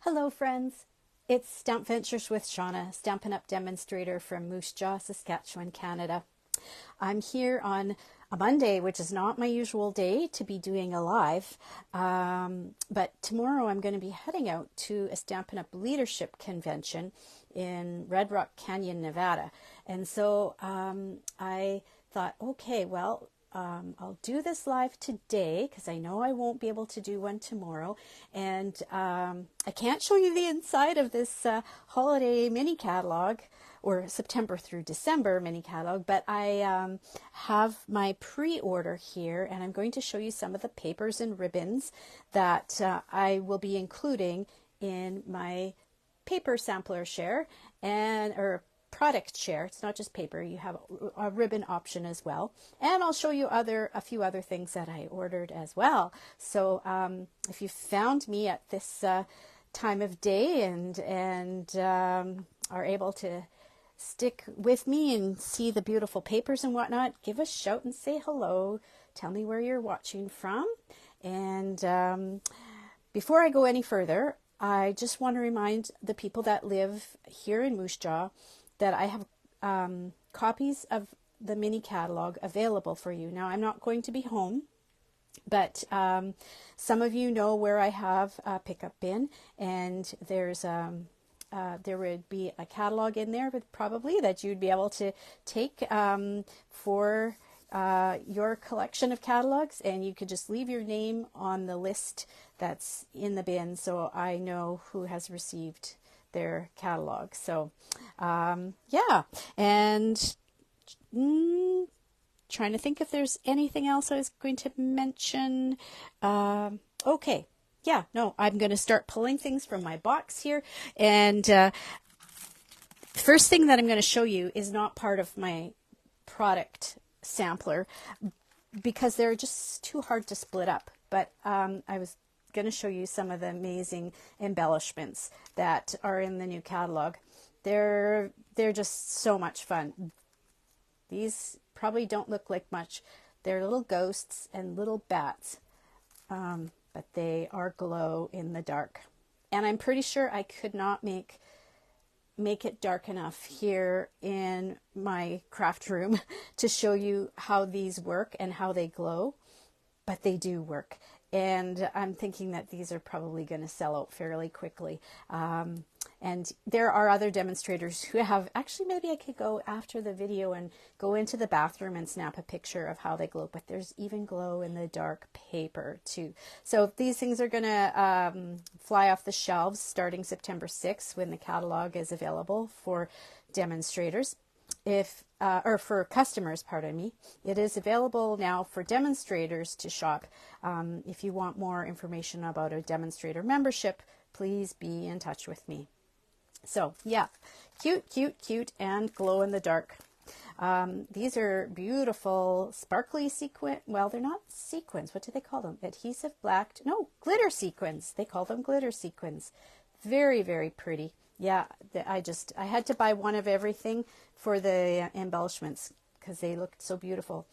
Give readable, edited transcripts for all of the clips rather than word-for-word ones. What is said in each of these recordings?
Hello friends, it's Stamp Ventures with Shauna, Stampin' Up! Demonstrator from Moose Jaw, Saskatchewan, Canada. I'm here on a Monday, which is not my usual day to be doing a live, but tomorrow I'm going to be heading out to a Stampin' Up! Leadership convention in Red Rock Canyon, Nevada. And so I thought, okay, well, I'll do this live today because I know I won't be able to do one tomorrow. And I can't show you the inside of this holiday mini catalog or September through December mini catalog, but I have my pre-order here and I'm going to show you some of the papers and ribbons that I will be including in my paper sampler share or product share. It's not just paper, you have a ribbon option as well, and I'll show you a few other things that I ordered as well. So if you found me at this time of day and are able to stick with me and see the beautiful papers and whatnot, give a shout and say hello. Tell me where you're watching from. And before I go any further, I just want to remind the people that live here in Moose Jaw that I have copies of the mini catalog available for you. Now, I'm not going to be home, but some of you know where I have a pickup bin, and there's there would be a catalog in there, but probably that you'd be able to take for your collection of catalogs, and you could just leave your name on the list that's in the bin, so I know who has received their catalog. So yeah, and trying to think if there's anything else I was going to mention. Okay, yeah, no, I'm going to start pulling things from my box here, and first thing that I'm going to show you is not part of my product sampler because they're just too hard to split up, but I was going to show you some of the amazing embellishments that are in the new catalog. They're just so much fun. These probably don't look like much. They're little ghosts and little bats, but they are glow in the dark. And I'm pretty sure I could not make it dark enough here in my craft room to show you how these work and how they glow, but they do work. And I'm thinking that these are probably going to sell out fairly quickly. And there are other demonstrators who have, actually maybe I could go after the video and go into the bathroom and snap a picture of how they glow, but there's even glow in the dark paper too. So these things are going to fly off the shelves starting September 6th when the catalog is available for demonstrators. Or for customers, pardon me. It is available now for demonstrators to shop. If you want more information about a demonstrator membership, please be in touch with me. So yeah, cute, cute, cute, and glow in the dark. These are beautiful, sparkly sequin. Well, they're not sequins. What do they call them? Adhesive black. No, glitter sequins. They call them glitter sequins. Very, very pretty. Yeah, I had to buy one of everything for the embellishments because they looked so beautiful.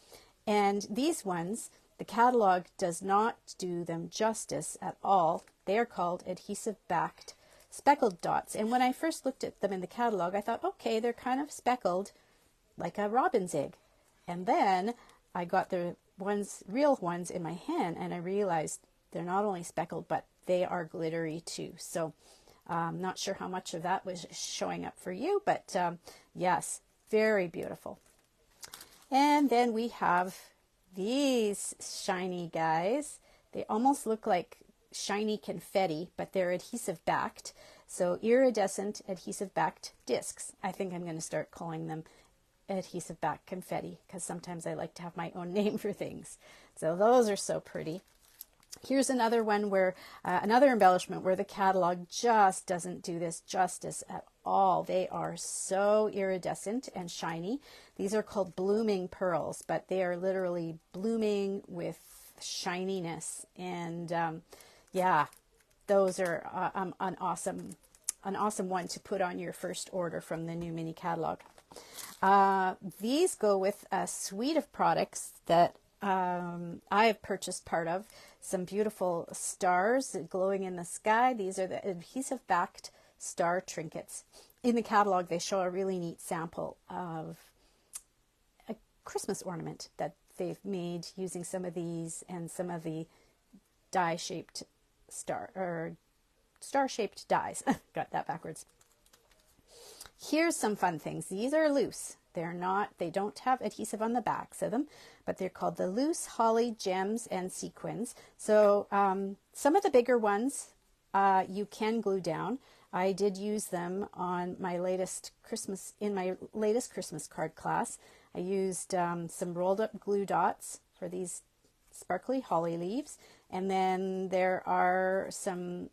And these ones, the catalog does not do them justice at all. They are called adhesive backed speckled dots. And when I first looked at them in the catalog, I thought, okay, they're kind of speckled like a robin's egg. And then I got the real ones in my hand, and I realized they're not only speckled, but they are glittery too. So I'm not sure how much of that was showing up for you, but yes, very beautiful. And then we have these shiny guys. They almost look like shiny confetti, but they're adhesive backed. So iridescent adhesive backed discs. I think I'm going to start calling them adhesive backed confetti because sometimes I like to have my own name for things. So those are so pretty. Here's another one where another embellishment where the catalog just doesn't do this justice at all. They are so iridescent and shiny. These are called blooming pearls, but they are literally blooming with shininess. And yeah, those are an awesome one to put on your first order from the new mini catalog. These go with a suite of products that I have purchased part of some beautiful stars glowing in the sky. These are the adhesive backed star trinkets. In the catalog, they show a really neat sample of a Christmas ornament that they've made using some of these and some of the die-shaped star-shaped dies. Got that backwards. Here's some fun things. These are loose. They don't have adhesive on the backs of them, but they're called the loose holly gems and sequins. So some of the bigger ones you can glue down. I did use them on my latest Christmas card class. I used some rolled up glue dots for these sparkly holly leaves, and then there are some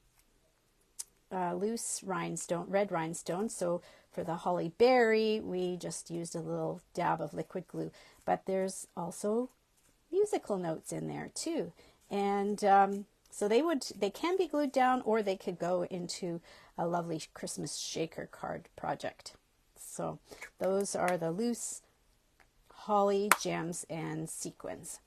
loose red rhinestones. So for the holly berry, we just used a little dab of liquid glue, but there's also musical notes in there too. And so they can be glued down, or they could go into a lovely Christmas shaker card project. So those are the loose holly gems and sequins.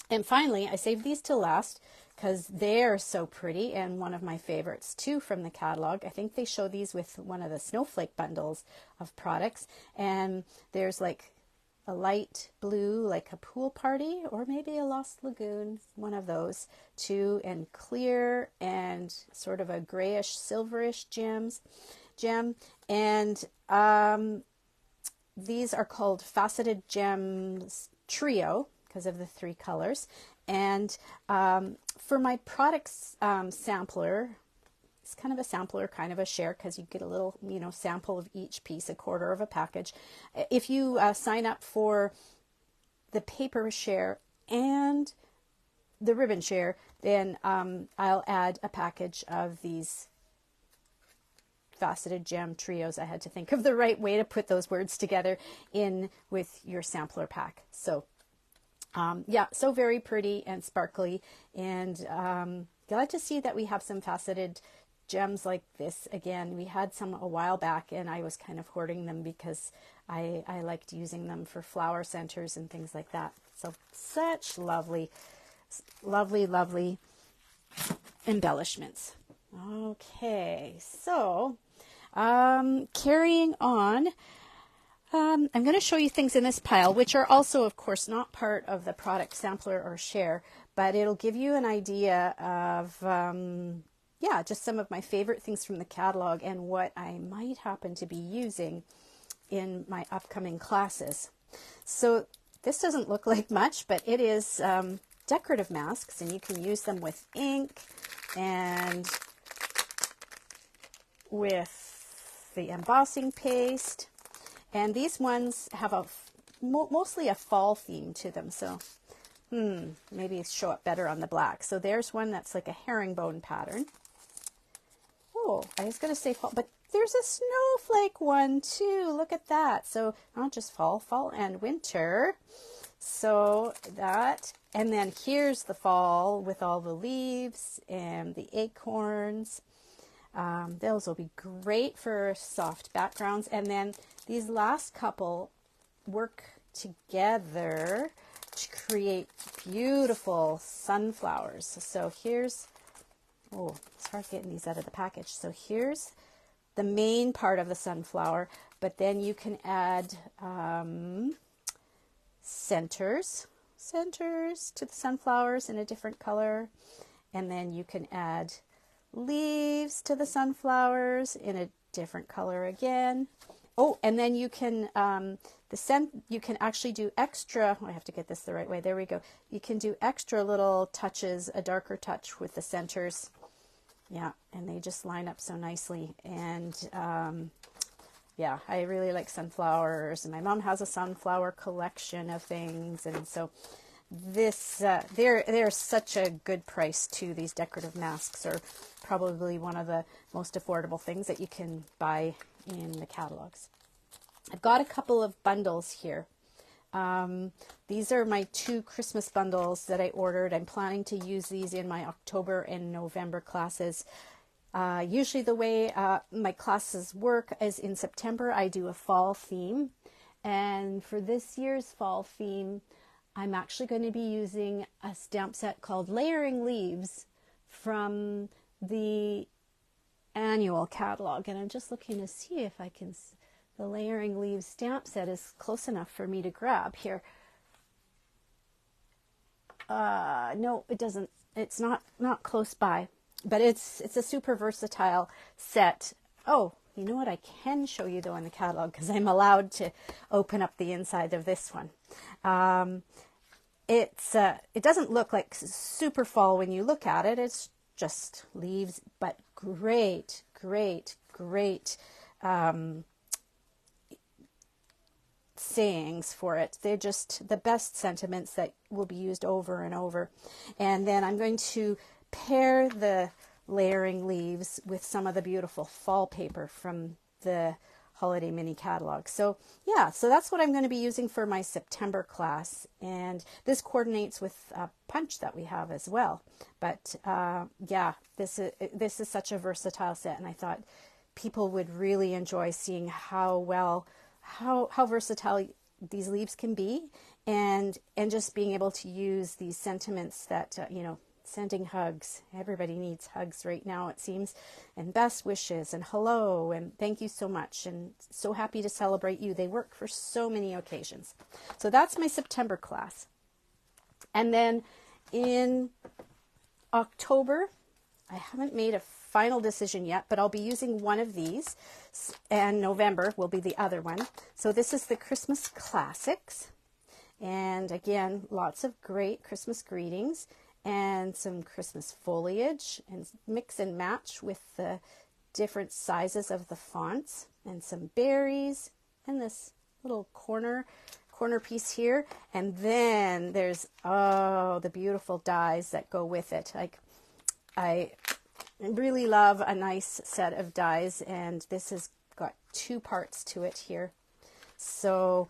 And finally, I saved these to last because they're so pretty, and one of my favorites too from the catalog. I think they show these with one of the snowflake bundles of products, and there's like a light blue, like a pool party, or maybe a Lost Lagoon, one of those, too, and clear and sort of a grayish silverish gem. And these are called Faceted Gems Trio because of the 3 colors. And for my products sampler, it's kind of a sampler, kind of a share, because you get a little, sample of each piece, a quarter of a package. If you sign up for the paper share and the ribbon share, then I'll add a package of these faceted gem trios. I had to think of the right way to put those words together in with your sampler pack. So yeah, so very pretty and sparkly, and glad to see that we have some faceted gems like this again. We had some a while back, and I was kind of hoarding them because I liked using them for flower centers and things like that. So such lovely embellishments. Okay, so carrying on, I'm going to show you things in this pile, which are also, of course, not part of the product sampler or share, but it'll give you an idea of, yeah, just some of my favorite things from the catalog and what I might happen to be using in my upcoming classes. So this doesn't look like much, but it is decorative masks, and you can use them with ink and with the embossing paste. And these ones have mostly a fall theme to them, so maybe show up better on the black. So there's one that's like a herringbone pattern. Oh, I was going to say fall, but there's a snowflake one too. Look at that. So not just fall and winter. So that, and then here's the fall with all the leaves and the acorns. Those will be great for soft backgrounds. And then these last couple work together to create beautiful sunflowers. So here's, oh, it's hard getting these out of the package. So here's the main part of the sunflower, but then you can add centers to the sunflowers in a different color. And then you can add leaves to the sunflowers in a different color again. Oh, and then you can you can actually do extra. Oh, I have to get this the right way. There we go. You can do extra little touches, a darker touch with the centers. Yeah, and they just line up so nicely. And yeah, I really like sunflowers, and my mom has a sunflower collection of things, and so this they're such a good price too. These decorative masks are probably one of the most affordable things that you can buy in the catalogs. I've got a couple of bundles here. These are my 2 Christmas bundles that I ordered. I'm planning to use these in my October and November classes. Usually the way my classes work is in September I do a fall theme, and for this year's fall theme I'm actually going to be using a stamp set called Layering Leaves from the annual catalog. And I'm just looking to see if I can, the Layering Leaves stamp set is close enough for me to grab here. No, it doesn't. It's not close by, but it's a super versatile set. Oh, you know what I can show you though in the catalog, because I'm allowed to open up the inside of this one. It doesn't look like super fall when you look at it. It's just leaves, but great sayings for it. They're just the best sentiments that will be used over and over. And then I'm going to pair the layering leaves with some of the beautiful fall paper from the holiday mini catalog. So yeah, so that's what I'm going to be using for my September class, and this coordinates with a punch that we have as well. But yeah, this is such a versatile set, and I thought people would really enjoy seeing how versatile these leaves can be, and just being able to use these sentiments that sending hugs. Everybody needs hugs right now, it seems, and best wishes and hello and thank you so much and so happy to celebrate you. They work for so many occasions. So that's my September class. And then in October, I haven't made a final decision yet, but I'll be using one of these, and November will be the other one. So this is the Christmas Classics, and again, lots of great Christmas greetings and some Christmas foliage, and mix and match with the different sizes of the fonts, and some berries, and this little corner piece here. And then there's, the beautiful dies that go with it. I really love a nice set of dies, and this has got 2 parts to it here. So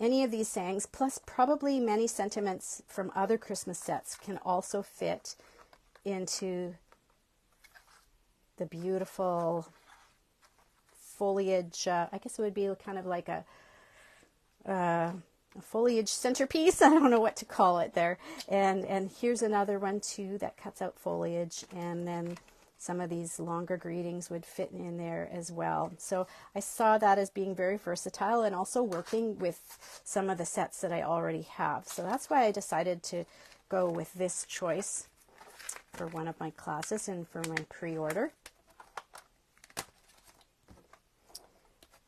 any of these sayings, plus probably many sentiments from other Christmas sets, can also fit into the beautiful foliage. I guess it would be kind of like a foliage centerpiece. I don't know what to call it there. And here's another one too that cuts out foliage, and then some of these longer greetings would fit in there as well. So I saw that as being very versatile, and also working with some of the sets that I already have. So that's why I decided to go with this choice for one of my classes and for my pre-order.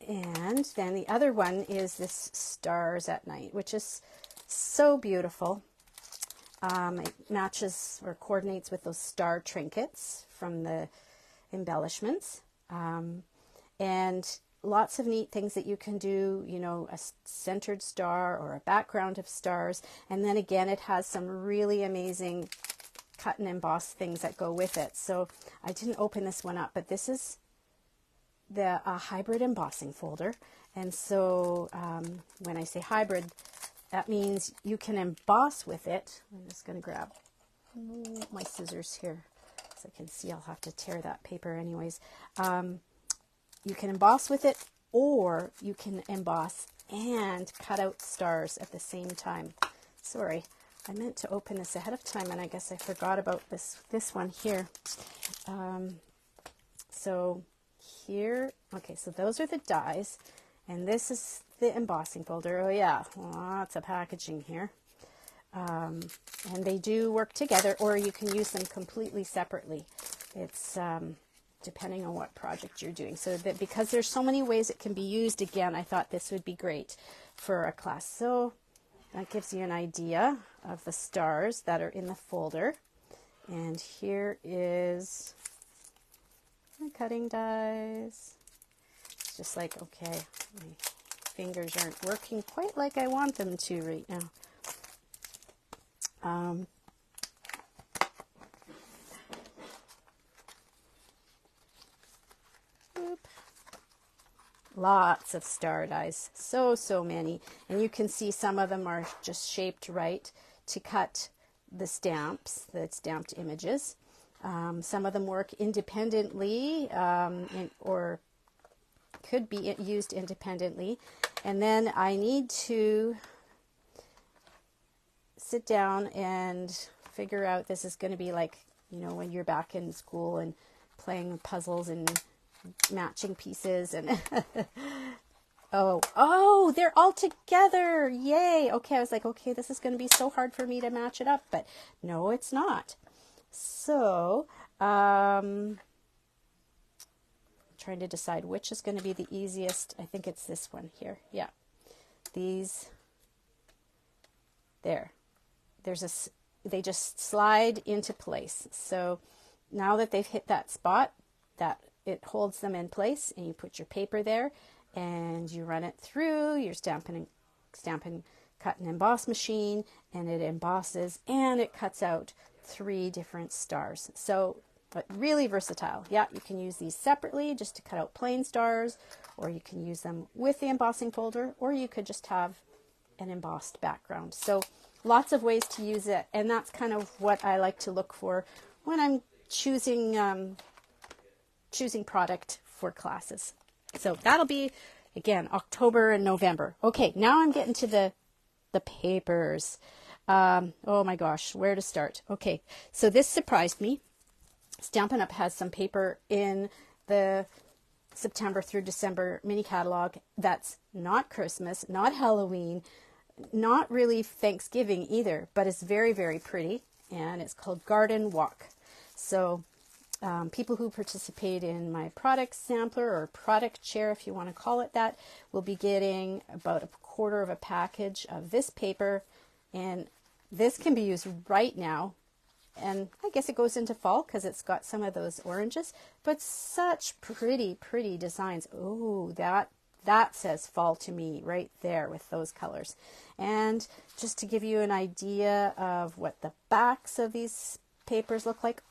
And then the other one is this Stars at Night, which is so beautiful. It matches or coordinates with those star trinkets from the embellishments, and lots of neat things that you can do, a centered star or a background of stars. And then again, it has some really amazing cut and emboss things that go with it. So I didn't open this one up, but this is the hybrid embossing folder. And so when I say hybrid, that means you can emboss with it. I'm just going to grab my scissors here, so I can see I'll have to tear that paper anyways. You can emboss with it, or you can emboss and cut out stars at the same time. Sorry, I meant to open this ahead of time, and I guess I forgot about this one here. So here, okay, so those are the dies, and this is the embossing folder. Oh yeah, lots of packaging here. And they do work together, or you can use them completely separately. It's depending on what project you're doing. So that because there's so many ways it can be used, again, I thought this would be great for a class. So that gives you an idea of the stars that are in the folder. And here is my cutting dies. It's just like, okay, my fingers aren't working quite like I want them to right now. Lots of star dies, so many, and you can see some of them are just shaped right to cut the stamps, the stamped images. Some of them work independently, or could be used independently. And then I need to sit down and figure out, this is going to be like, you know, when you're back in school and playing puzzles and matching pieces and oh, they're all together. Yay. Okay, I was like, okay, this is going to be so hard for me to match it up, but no, it's not. So, trying to decide which is going to be the easiest. I think it's this one here. Yeah. These there. They just slide into place. So now that they've hit that spot, that it holds them in place, and you put your paper there and you run it through your stampin', cut and emboss machine, and it embosses and it cuts out 3 different stars. So, but really versatile. Yeah, you can use these separately just to cut out plain stars, or you can use them with the embossing folder, or you could just have an embossed background. So lots of ways to use it, and that's kind of what I like to look for when I'm choosing product for classes. So that'll be, again, October and November. Okay, now I'm getting to the papers. Oh my gosh, where to start? Okay, so this surprised me. Stampin' Up! Has some paper in the September through December mini catalog that's not Christmas, not Halloween, not really Thanksgiving either, but it's very, very pretty, and it's called Garden Walk. So people who participate in my product sampler or product share, if you want to call it that, will be getting about a quarter of a package of this paper, and this can be used right now. And I guess it goes into fall because it's got some of those oranges, but such pretty, pretty designs. Oh, that says fall to me right there with those colors. And just to give you an idea of what the backs of these papers look like.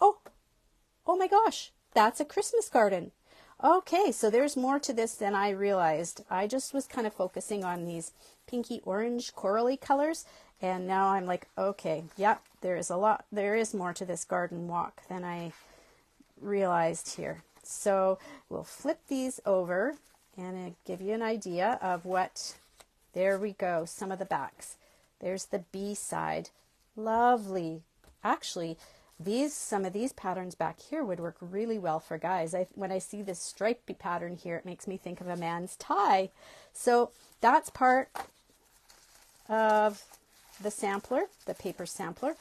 Oh my gosh, that's a Christmas garden. Okay, so there's more to this than I realized. I just was kind of focusing on these pinky orange corally colors, and now I'm like, okay, yep, there is more to this garden walk than I realized here. So we'll flip these over and give you an idea of what, there we go, some of the backs. There's the B side. Lovely. Actually, some of these patterns back here would work really well for guys. When I see this stripy pattern here, it makes me think of a man's tie. So that's part of the sampler, the paper sampler.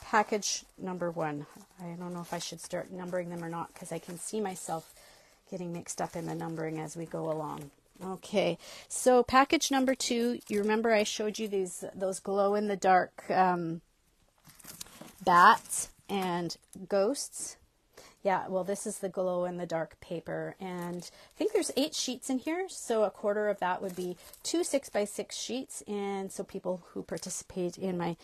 Package number 1. I don't know if I should start numbering them or not, because I can see myself getting mixed up in the numbering as we go along. Okay, so package number 2, you remember I showed you those glow-in-the-dark bats and ghosts. Yeah, well, this is the glow-in-the-dark paper, and I think there's 8 sheets in here, so a quarter of that would be 2 6x6 sheets, and so people who participate in my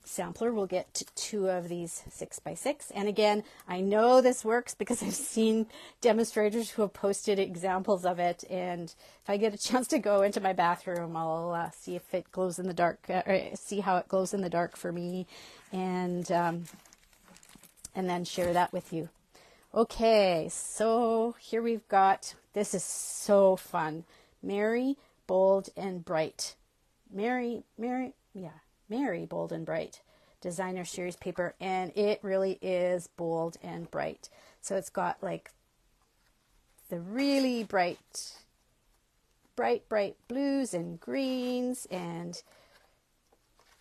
sampler will get 2 of these 6x6. And again, I know this works because I've seen demonstrators who have posted examples of it, and if I get a chance to go into my bathroom, I'll see if it glows in the dark, see how it glows in the dark for me, and then share that with you. Okay, so here we've got, this is so fun. Merry, Bold, and Bright. Merry, Bold, and Bright. Designer series paper, and it really is bold and bright. So it's got like the really bright blues and greens, and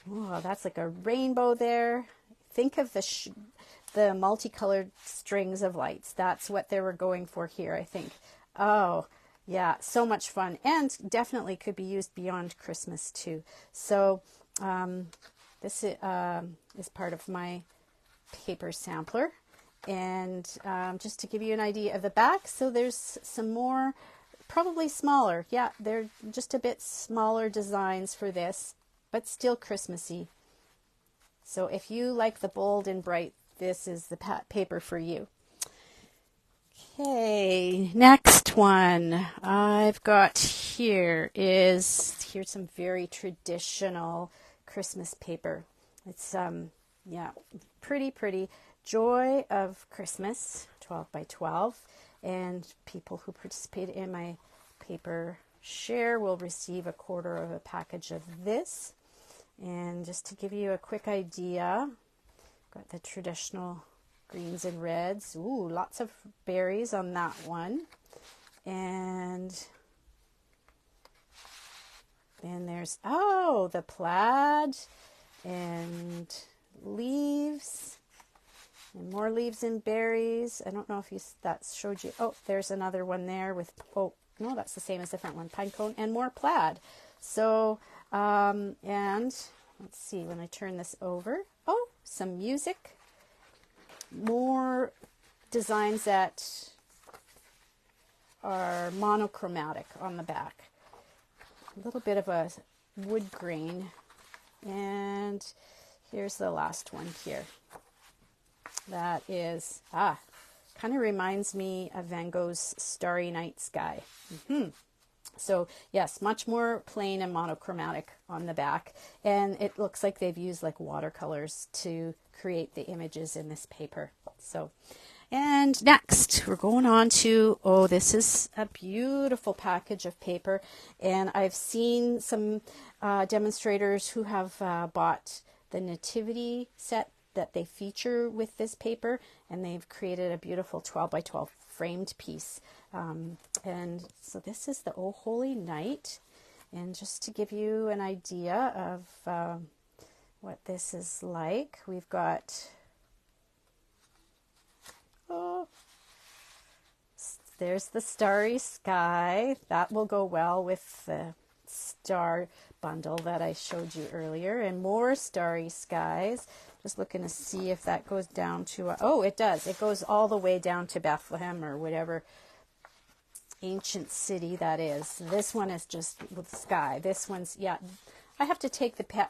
oh, that's like a rainbow there. Think of the multicolored strings of lights. That's what they were going for here, I think. Oh, yeah, so much fun, and definitely could be used beyond Christmas too. So this is part of my paper sampler, and just to give you an idea of the back, so there's some more, probably smaller. Yeah, they're just a bit smaller designs for this, but still Christmassy. So if you like the bold and bright, this is the paper for you. Okay, next one I've got here's some very traditional Christmas paper. It's yeah, pretty. Joy of Christmas, 12 by 12, and people who participate in my paper share will receive a quarter of a package of this. And just to give you a quick idea, got the traditional greens and reds. Ooh, lots of berries on that one. And then there's, oh, the plaid and leaves and more leaves and berries. I don't know if that showed you. Oh, there's another one there with, oh, no, that's the same as the front one. Pine cone and more plaid. So, and let's see, when I turn this over, oh, some music, more designs that are monochromatic on the back. A little bit of a wood grain. And here's the last one here. That is, kind of reminds me of Van Gogh's Starry Night Sky. So yes, much more plain and monochromatic on the back. And it looks like they've used like watercolors to create the images in this paper. So, and next we're going on to, oh, this is a beautiful package of paper. And I've seen some demonstrators who have bought the nativity set that they feature with this paper, and they've created a beautiful 12 by 12 framed piece. And so this is the Oh Holy Night. And just to give you an idea of what this is like, we've got, oh, there's the starry sky. That will go well with the star bundle that I showed you earlier, and more starry skies. Just looking to see if that goes down to, oh, it does. It goes all the way down to Bethlehem or whatever ancient city that is. This one is just with sky. This one's, yeah, I have to take the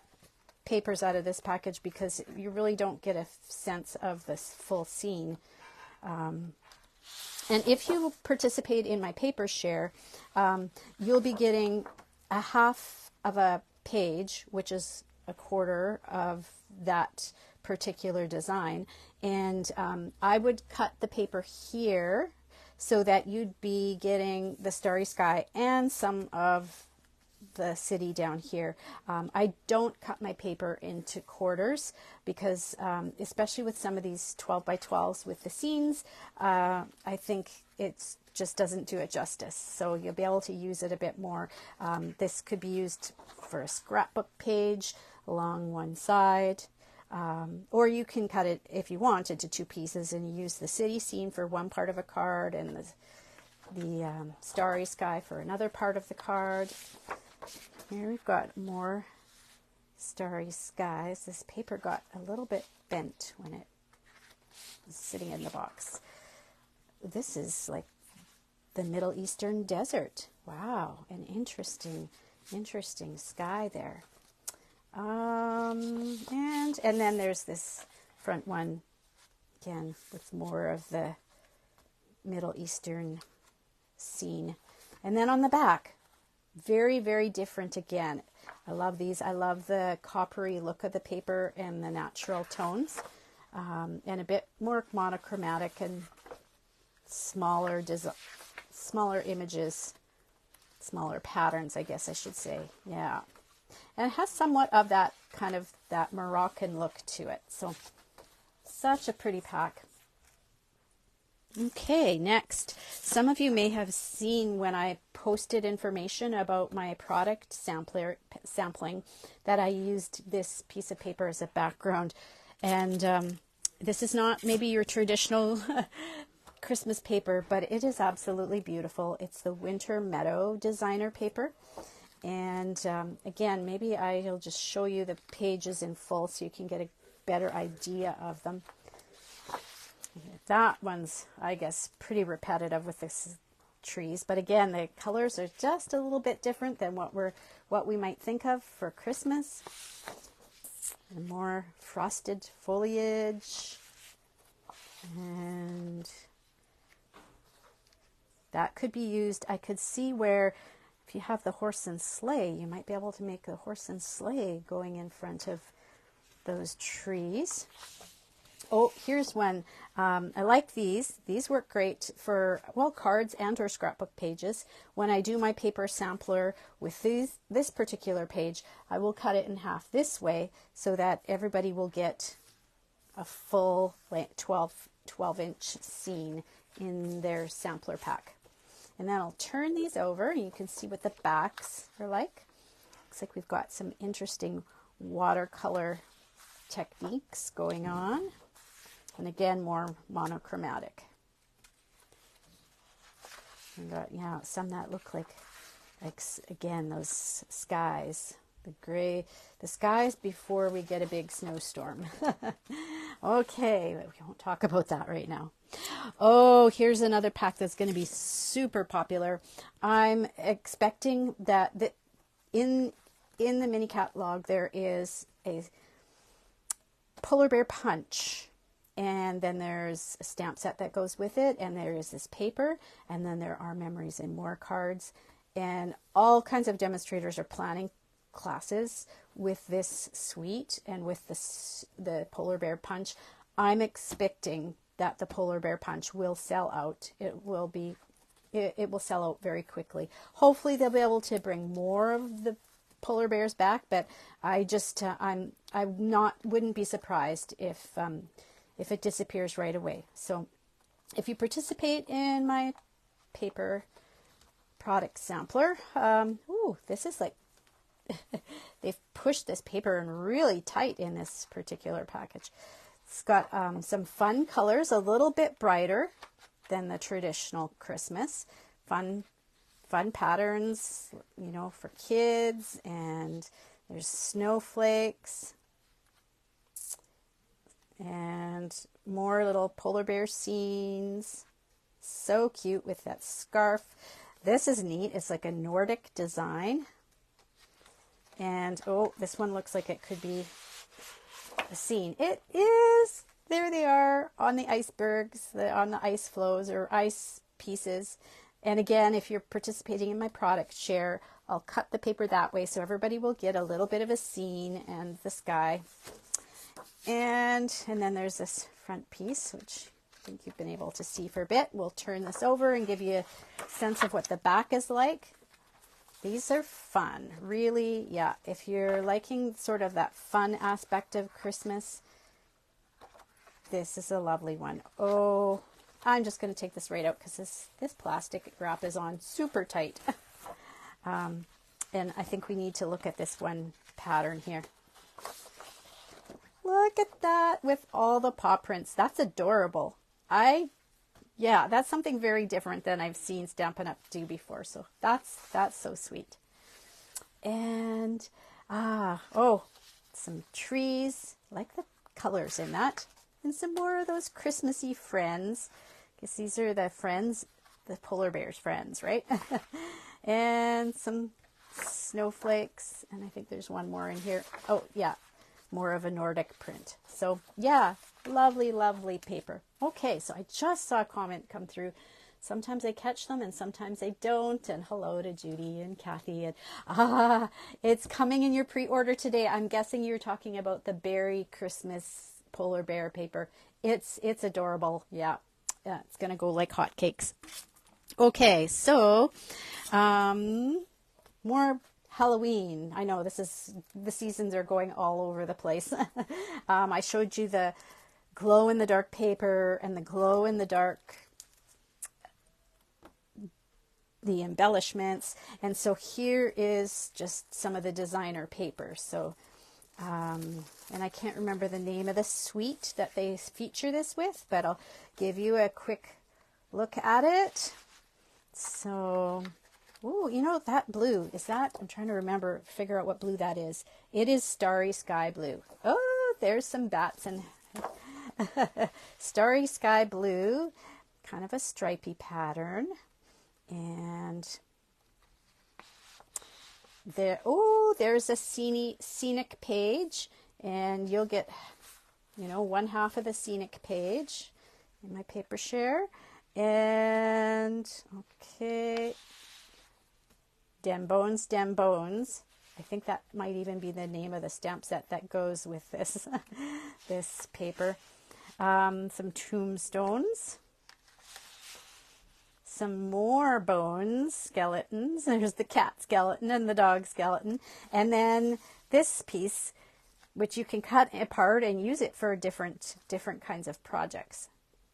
papers out of this package because you really don't get a sense of this full scene. And if you participate in my paper share, you'll be getting a half of a page, which is a quarter of that particular design. And I would cut the paper here so that you'd be getting the starry sky and some of the city down here. I don't cut my paper into quarters because especially with some of these 12 by 12s with the scenes, I think it just doesn't do it justice. So you'll be able to use it a bit more. This could be used for a scrapbook page along one side. Or you can cut it, if you want, into two pieces and use the city scene for one part of a card and the starry sky for another part of the card. Here we've got more starry skies. This paper got a little bit bent when it was sitting in the box. This is like the Middle Eastern desert. Wow, an interesting sky there. And then there's this front one again with more of the Middle Eastern scene. And then on the back, very, very different again. I love these. I love the coppery look of the paper and the natural tones, and a bit more monochromatic and smaller images, smaller patterns, I guess I should say. Yeah. And it has somewhat of that kind of that Moroccan look to it. So such a pretty pack. Okay, next. Some of you may have seen when I posted information about my product sampling that I used this piece of paper as a background. And this is not maybe your traditional Christmas paper, but it is absolutely beautiful. It's the Winter Meadow designer paper. And again, maybe I'll just show you the pages in full so you can get a better idea of them. That one's, I guess, pretty repetitive with the trees. But again, the colors are just a little bit different than what we might think of for Christmas. And more frosted foliage. And that could be used. I could see where if you have the horse and sleigh, you might be able to make a horse and sleigh going in front of those trees. Oh, here's one. I like these. These work great for, well, cards and or scrapbook pages. When I do my paper sampler with this particular page, I will cut it in half this way so that everybody will get a full 12-inch scene in their sampler pack. And then I'll turn these over and you can see what the backs are like. Looks like we've got some interesting watercolor techniques going on. And again, more monochromatic. We've got, yeah, some that look like again, those skies, the gray, the skies before we get a big snowstorm. Okay, we won't talk about that right now. Oh, here's another pack that's going to be super popular. I'm expecting that in the mini catalog there is a polar bear punch. And then there's a stamp set that goes with it, and there is this paper, and then there are memories and more cards, and all kinds of demonstrators are planning classes with this suite and with the polar bear punch. I'm expecting that the polar bear punch will sell out. It will sell out very quickly. Hopefully they'll be able to bring more of the polar bears back, but I just wouldn't be surprised if it disappears right away. So if you participate in my paper product sampler, this is like, they've pushed this paper in really tight in this particular package. It's got some fun colors, a little bit brighter than the traditional Christmas. Fun patterns, you know, for kids, and there's snowflakes. And more little polar bear scenes. So cute with that scarf. This is neat. It's like a Nordic design. And oh, this one looks like it could be a scene. It is. There they are on the icebergs, on the ice floes or ice pieces. And again, if you're participating in my product share, I'll cut the paper that way so everybody will get a little bit of a scene and the sky. And then there's this front piece, which I think you've been able to see for a bit. We'll turn this over and give you a sense of what the back is like. These are fun, really. Yeah, if you're liking sort of that fun aspect of Christmas, this is a lovely one. Oh, I'm just going to take this right out because this plastic wrap is on super tight. And I think we need to look at this one pattern here. Look at that with all the paw prints. That's adorable. Yeah, that's something very different than I've seen Stampin' Up! Do before. So that's so sweet. And, some trees. I like the colors in that. And some more of those Christmassy friends. Because these are the friends, the polar bear's friends, right? And some snowflakes. And I think there's one more in here. Oh, yeah. More of a Nordic print. So yeah, lovely, lovely paper. Okay, so I just saw a comment come through. Sometimes I catch them and sometimes I don't. And hello to Judy and Kathy. And it's coming in your pre-order today. I'm guessing you're talking about the Berry Christmas polar bear paper. It's adorable. Yeah, it's gonna go like hotcakes. Okay, so more Halloween. I know the seasons are going all over the place. I showed you the glow in the dark paper and the glow in the dark, the embellishments. And so here is just some of the designer paper. So, and I can't remember the name of the suite that they feature this with, but I'll give you a quick look at it. So, oh, you know, that blue, is that, I'm trying to figure out what blue that is. It is Starry Sky Blue. Oh, there's some bats and Starry Sky Blue, kind of a stripy pattern. And there's a scenic page, and you'll get, you know, one half of the scenic page in my paper share. And, okay, Dem Bones. I think that might even be the name of the stamp set that goes with this, this paper. some tombstones, some more bones, skeletons. There's the cat skeleton and the dog skeleton. And then this piece, which you can cut apart and use it for different kinds of projects.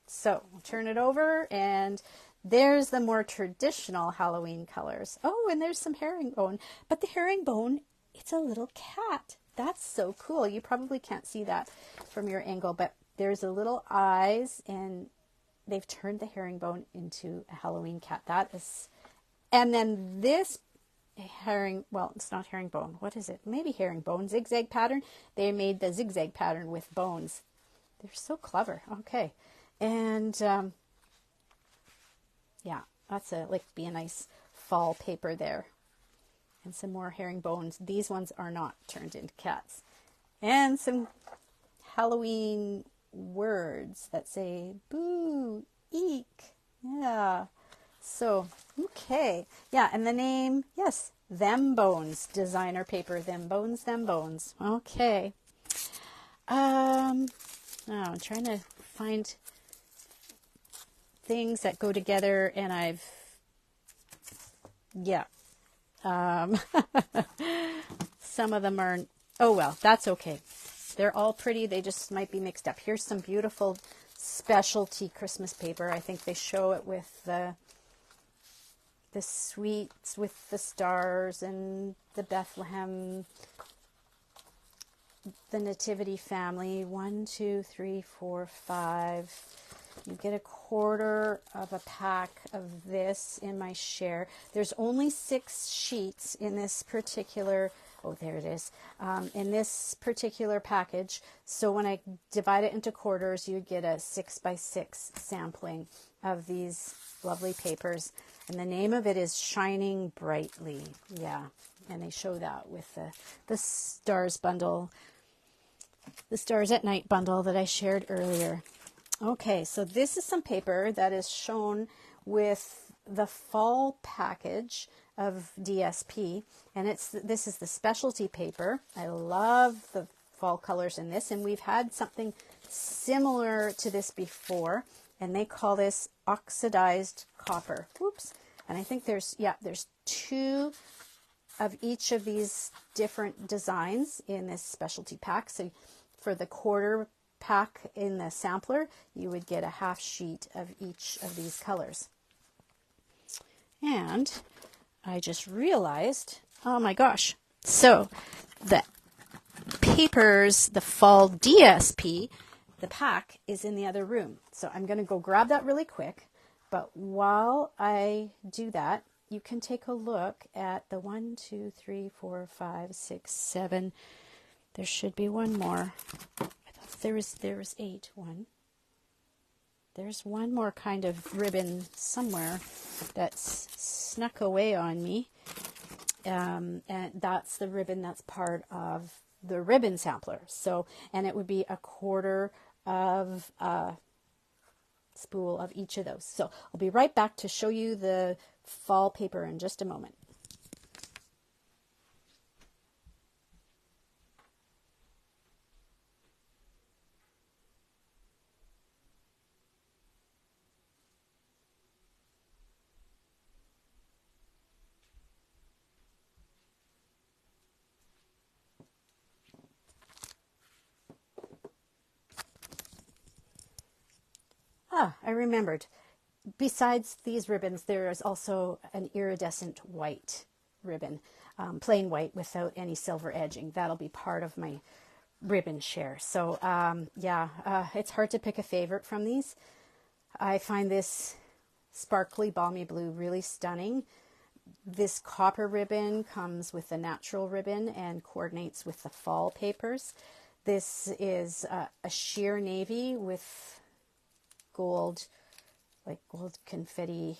So we'll turn it over, and there's the more traditional Halloween colors. Oh, and there's some herringbone. But the herringbone, it's a little cat. That's so cool. You probably can't see that from your angle, but there's a little eyes, and they've turned the herringbone into a Halloween cat. That is, and then this well, it's not herringbone. What is it? Maybe herringbone. Zigzag pattern. They made the zigzag pattern with bones. They're so clever. Okay. And yeah, that's be a nice fall paper there. And some more herringbones. These ones are not turned into cats. And some Halloween words that say boo, eek. Yeah. So, okay. Yeah, and the name, yes, Them Bones. Designer paper, Them Bones, Them Bones. Okay. I'm trying to find things that go together, and some of them are, oh well, that's okay. They're all pretty. They just might be mixed up. Here's some beautiful specialty Christmas paper. I think they show it with the sweets with the stars and the Bethlehem, the Nativity family. 1, 2, 3, 4, 5. You get a quarter of a pack of this in my share. There's only 6 sheets in this particular, oh, there it is, in this particular package. So when I divide it into quarters, you get a 6x6 sampling of these lovely papers. And the name of it is Shining Brightly. Yeah, and they show that with the Stars bundle, the Stars at Night bundle that I shared earlier. Okay, so this is some paper that is shown with the fall package of DSP, and this is the specialty paper. I love the fall colors in this, and we've had something similar to this before, and they call this oxidized copper. Oops. And I think there's 2 of each of these different designs in this specialty pack. So for the quarter pack in the sampler, you would get a half sheet of each of these colors. And I just realized, oh my gosh, so the papers, the fall DSP, the pack is in the other room. So I'm going to go grab that really quick. But while I do that, you can take a look at the 1, 2, 3, 4, 5, 6, 7. There should be one more. I thought there was 8. One. There's one more kind of ribbon somewhere that's snuck away on me. And that's the ribbon that's part of the ribbon sampler. So, and it would be a quarter of a spool of each of those. So I'll be right back to show you the fall paper in just a moment. I remembered. Besides these ribbons, there is also an iridescent white ribbon, plain white without any silver edging. That'll be part of my ribbon share. So it's hard to pick a favorite from these. I find this sparkly balmy blue really stunning. This copper ribbon comes with the natural ribbon and coordinates with the fall papers. This is a sheer navy with gold, like gold confetti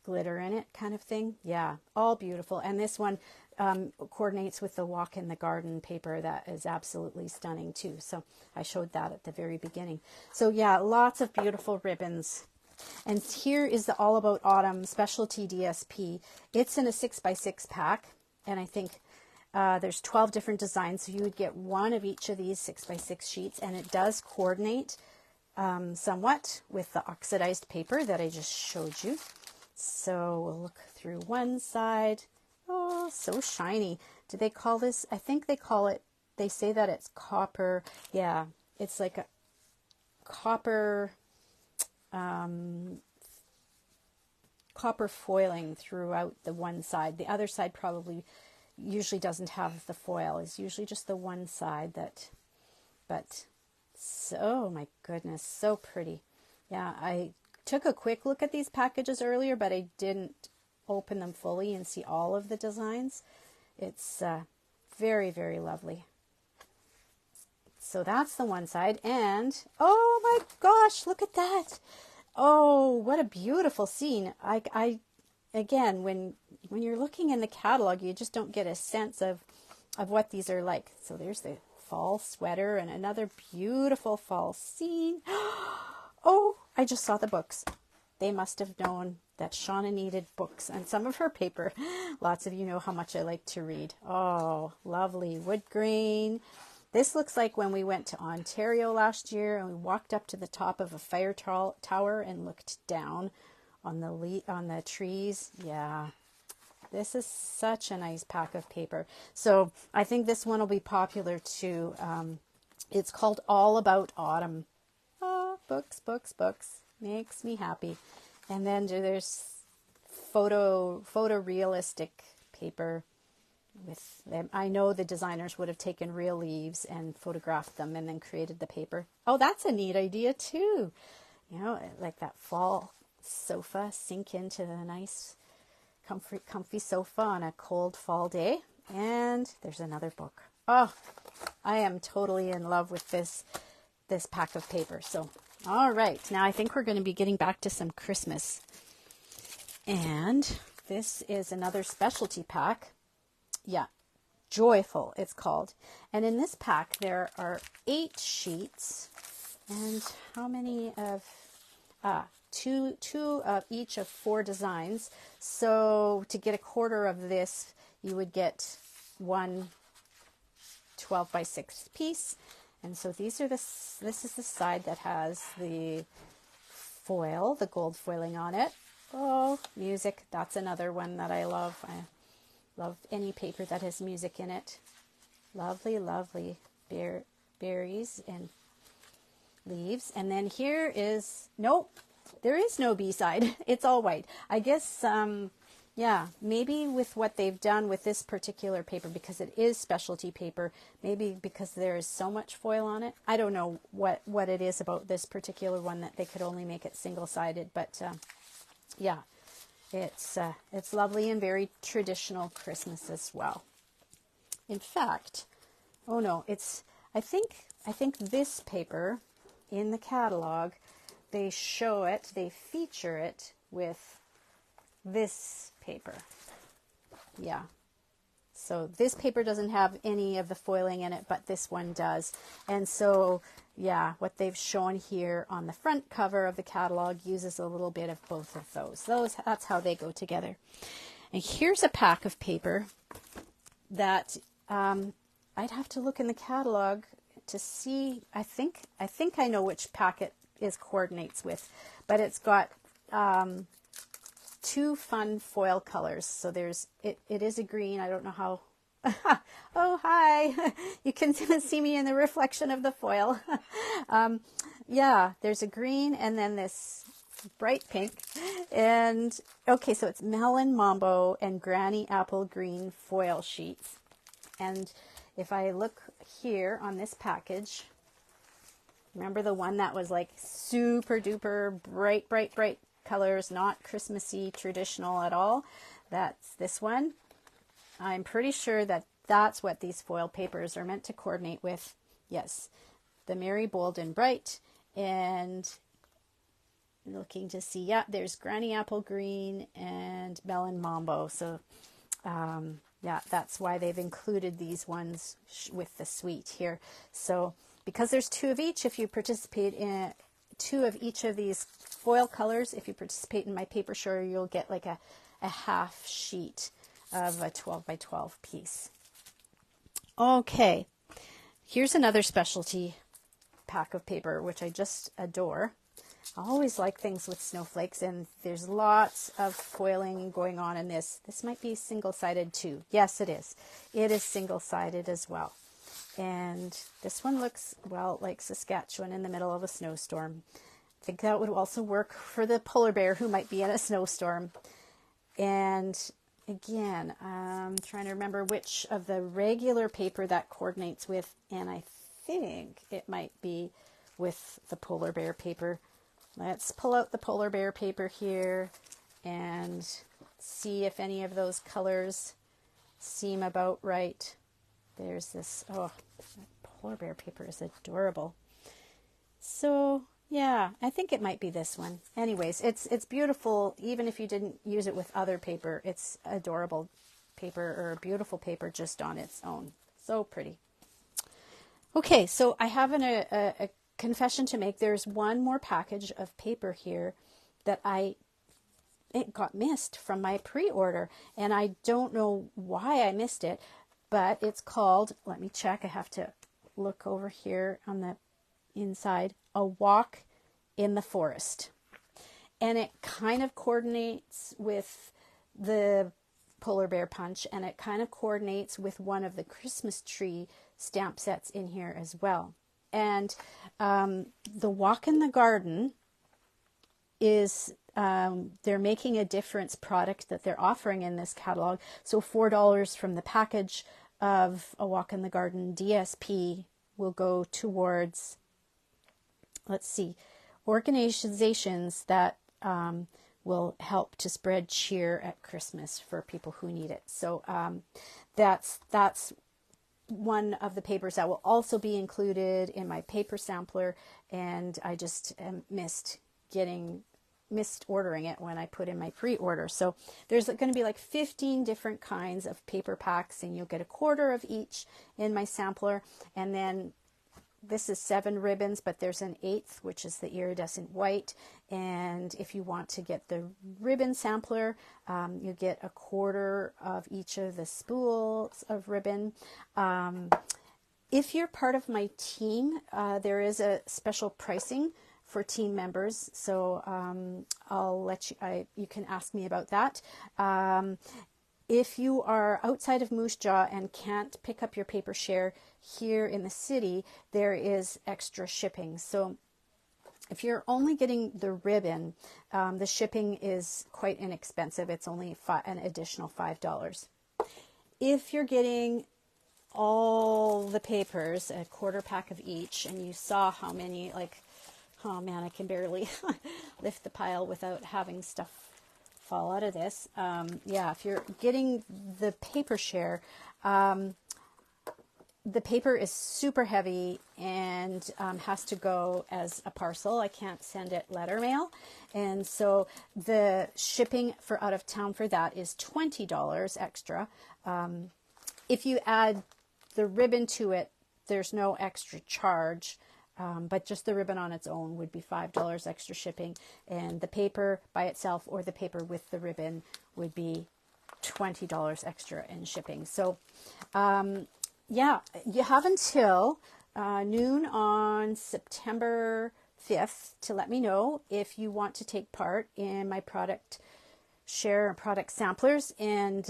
glitter in it kind of thing. Yeah, all beautiful. And this one coordinates with the Walk in the Garden paper that is absolutely stunning too. So I showed that at the very beginning. So yeah, lots of beautiful ribbons. And here is the All About Autumn Specialty DSP. It's in a 6x6 pack, and I think There's 12 different designs, so you would get one of each of these 6x6 sheets, and it does coordinate somewhat with the oxidized paper that I just showed you. So we'll look through one side. Oh, so shiny. Do they call this? I think they call it, they say that it's copper. Yeah, it's like a copper, copper foiling throughout the one side. The other side probably usually doesn't have the foil. It's usually just the one side that, but so, oh my goodness, so pretty. Yeah, I took a quick look at these packages earlier, but I didn't open them fully and see all of the designs. It's very, very lovely. So that's the one side, and oh my gosh, look at that. Oh, what a beautiful scene. I again, when you're looking in the catalog, you just don't get a sense of what these are like. So there's the fall sweater and another beautiful fall scene. Oh, I just saw the books. They must have known that Shauna needed books and some of her paper. Lots of you know how much I like to read. Oh, lovely wood grain. This looks like when we went to Ontario last year and we walked up to the top of a fire tower and looked down on the trees. Yeah, this is such a nice pack of paper. So I think this one will be popular too. It's called All About Autumn. Oh, books, books, books. Makes me happy. And then there's photorealistic paper with them. I know the designers would have taken real leaves and photographed them and then created the paper. Oh, that's a neat idea too. You know, like that fall sofa, sink into the nice comfy sofa on a cold fall day. And there's another book. Oh, I am totally in love with this pack of paper. So, all right, now I think we're going to be getting back to some Christmas. And this is another specialty pack. Yeah, Joyful it's called. And in this pack there are 8 sheets. And how many of... two of each of 4 designs. So to get a quarter of this, you would get one 12x6 piece. And so these are this is the side that has the foil, the gold foiling on it. Oh, music. That's another one that I love. I love any paper that has music in it. Lovely, lovely berries and leaves. And then here is, nope, there is no B-side. It's all white. I guess, yeah, maybe with what they've done with this particular paper, because it is specialty paper, maybe because there is so much foil on it. I don't know what it is about this particular one that they could only make it single-sided, but yeah, it's lovely and very traditional Christmas as well. In fact, oh no, it's, I think this paper in the catalog, they show it, they feature it with this paper. Yeah. So this paper doesn't have any of the foiling in it, but this one does. And so, yeah, what they've shown here on the front cover of the catalog uses a little bit of both of those. That's how they go together. And here's a pack of paper that I'd have to look in the catalog to see. I think I know which packet is coordinates with, but it's got 2 fun foil colors. So there's it is a green. I don't know how. Oh, hi. You can see me in the reflection of the foil. Yeah, there's a green and then this bright pink. And okay, so it's melon mambo and granny apple green foil sheets. And if I look here on this package, remember the one that was like super duper bright, bright, bright colors, not Christmassy traditional at all? That's this one. I'm pretty sure that that's what these foil papers are meant to coordinate with. Yes, the Merry, Bold, and Bright. And looking to see, yeah, there's Granny Apple Green and Melon Mambo. So, yeah, that's why they've included these ones with the suite here. So, because there's 2 of each, if you participate in 2 of each of these foil colors, if you participate in my paper show, you'll get like a half sheet of a 12 by 12 piece. Okay, here's another specialty pack of paper, which I just adore. I always like things with snowflakes, and there's lots of foiling going on in this. This might be single-sided too. Yes, it is. It is single-sided as well. And this one looks, well, like Saskatchewan in the middle of a snowstorm. I think that would also work for the polar bear who might be in a snowstorm. And again, I'm trying to remember which of the regular paper that coordinates with, and I think it might be with the polar bear paper. Let's pull out the polar bear paper here and see if any of those colors seem about right. There's this, oh, polar bear paper is adorable. So yeah, I think it might be this one. Anyways, it's beautiful. Even if you didn't use it with other paper, it's adorable paper, or beautiful paper just on its own. So pretty. Okay, so I have a confession to make. There's one more package of paper here that it got missed from my pre-order, and I don't know why I missed it, but it's called, let me check, I have to look over here on the inside, A Walk in the Forest. And it kind of coordinates with the polar bear punch, and it kind of coordinates with one of the Christmas tree stamp sets in here as well. And the Walk in the Garden is, they're making a difference product that they're offering in this catalog. So $4 from the package of A Walk in the Garden DSP will go towards, let's see, organizations that will help to spread cheer at Christmas for people who need it. So that's one of the papers that will also be included in my paper sampler, and I just missed ordering it when I put in my pre-order. So there's going to be like 15 different kinds of paper packs, and you'll get a quarter of each in my sampler. And then this is 7 ribbons, but there's an 8th, which is the iridescent white. And if you want to get the ribbon sampler, you get a quarter of each of the spools of ribbon. If you're part of my team, there is a special pricing for team members. So I'll let you, you can ask me about that. If you are outside of Moose Jaw and can't pick up your paper share here in the city, there is extra shipping. So if you're only getting the ribbon, the shipping is quite inexpensive. It's only an additional $5. If you're getting all the papers, a quarter pack of each, and you saw how many, like, oh man, I can barely lift the pile without having stuff fall out of this. Yeah, if you're getting the paper share, the paper is super heavy and has to go as a parcel. I can't send it letter mail. And so the shipping for out of town for that is $20 extra. If you add the ribbon to it, there's no extra charge. But just the ribbon on its own would be $5 extra shipping, and the paper by itself or the paper with the ribbon would be $20 extra in shipping. So yeah, you have until noon on September 5th to let me know if you want to take part in my product share and product samplers. And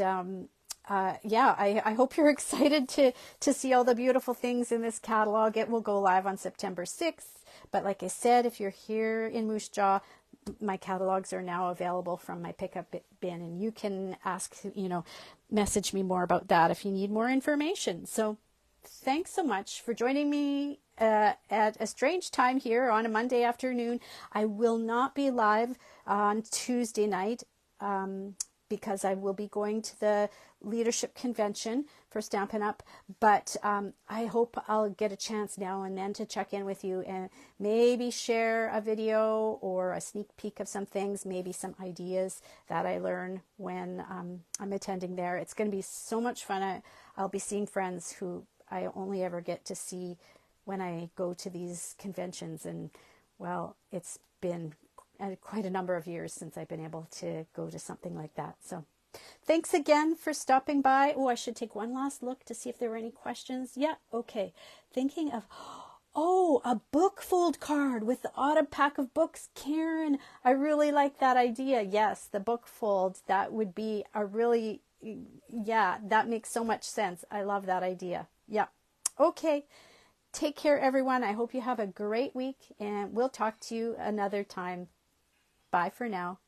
yeah, I hope you're excited to see all the beautiful things in this catalog. It will go live on September 6th. But like I said, if you're here in Moose Jaw, my catalogs are now available from my pickup bin, and you can ask, message me more about that if you need more information. So thanks so much for joining me at a strange time here on a Monday afternoon. I will not be live on Tuesday night because I will be going to the leadership convention for Stampin' Up! But I hope I'll get a chance now and then to check in with you and maybe share a video or a sneak peek of some things, maybe some ideas that I learn when I'm attending there. It's going to be so much fun. I'll be seeing friends who I only ever get to see when I go to these conventions. And well, it's been quite a number of years since I've been able to go to something like that. So Thanks again for stopping by. Oh, I should take one last look to see if there were any questions. Yeah, okay. Thinking of, oh, a book fold card with the autumn pack of books. Karen, I really like that idea. Yes, the book fold. That would be a really, yeah, that makes so much sense. I love that idea. Yeah. Okay. Take care, everyone. I hope you have a great week, and we'll talk to you another time. Bye for now.